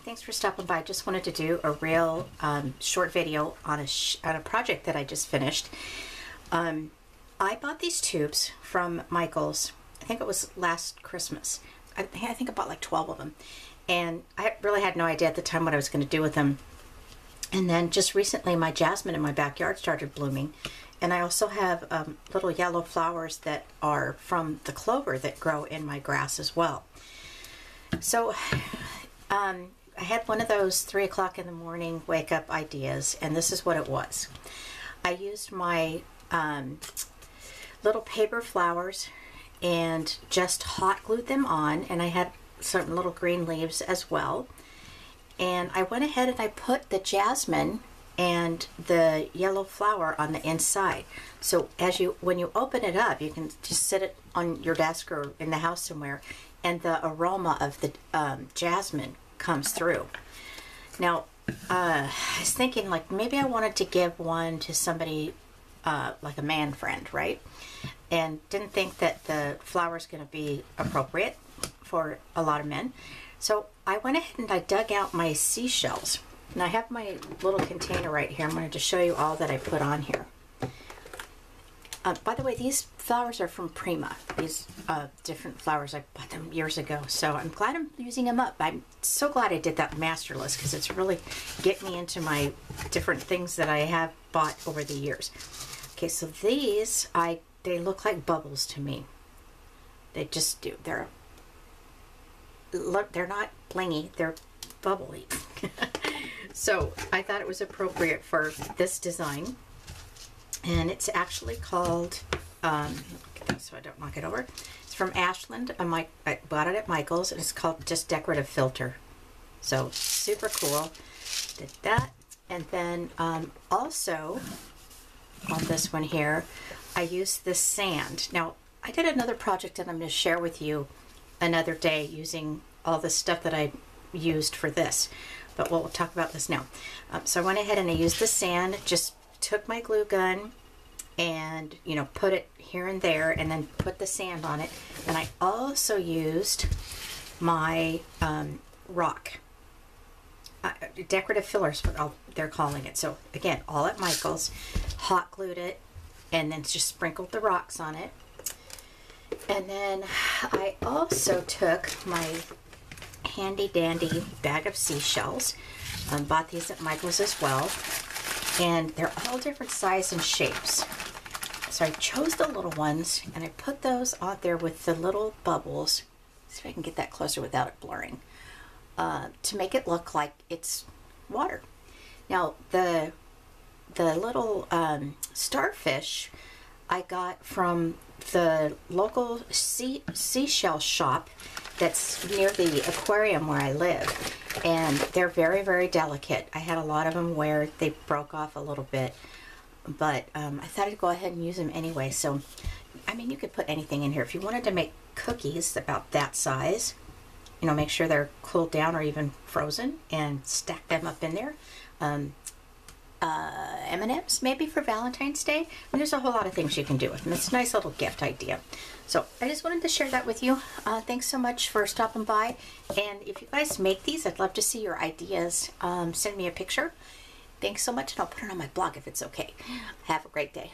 thanks for stopping by. Just wanted to do a real short video on a project that I just finished. I bought these tubes from Michael's. I think it was last Christmas. I think I bought like 12 of them. And I really had no idea at the time what I was going to do with them. And then just recently my jasmine in my backyard started blooming. And I also have little yellow flowers that are from the clover that grow in my grass as well. So I had one of those 3 o'clock in the morning wake up ideas, and this is what it was. I used my little paper flowers and just hot glued them on, and I had some little green leaves as well. And I went ahead and I put the jasmine and the yellow flower on the inside. So when you open it up, you can just sit it on your desk or in the house somewhere, and the aroma of the jasmine comes through. Now, I was thinking like maybe I wanted to give one to somebody like a man friend, right? And didn't think that the flower is going to be appropriate for a lot of men. So I went ahead and I dug out my seashells. And I have my little container right here. I'm going to just show you all that I put on here. By the way, these flowers are from Prima. These different flowers, I bought them years ago. So I'm glad I'm using them up. I'm so glad I did that master list because it's really getting me into my different things that I have bought over the years. Okay, so these, they look like bubbles to me. They just do. They're not blingy. They're bubbly. So I thought it was appropriate for this design. And it's actually called, so I don't knock it over. It's from Ashland. I bought it at Michael's, and it's called Just Decorative Filter. So super cool. Did that. And then also on this one here, I used this sand. Now, I did another project that I'm going to share with you another day using all the stuff that I used for this. But we'll talk about this now. So I went ahead and I used the sand, just took my glue gun and, you know, put it here and there and then put the sand on it. And I also used my rock. Decorative fillers, what they're calling it. So again, all at Michael's, hot glued it and then just sprinkled the rocks on it. And then I also took my handy dandy bag of seashells. Bought these at Michael's as well. And they're all different sizes and shapes. So I chose the little ones and I put those out there with the little bubbles. See if I can get that closer without it blurring. To make it look like it's water. Now the little starfish I got from the local seashell shop that's near the aquarium where I live, and they're very, very delicate. I had a lot of them where they broke off a little bit, but I thought I'd go ahead and use them anyway. So I mean, you could put anything in here. If you wanted to make cookies about that size, you know, make sure they're cooled down or even frozen and stack them up in there. M&Ms maybe for Valentine's Day. And there's a whole lot of things you can do with them. It's a nice little gift idea. So I just wanted to share that with you. Thanks so much for stopping by. And if you guys make these, I'd love to see your ideas. Send me a picture. Thanks so much, and I'll put it on my blog if it's okay. Have a great day.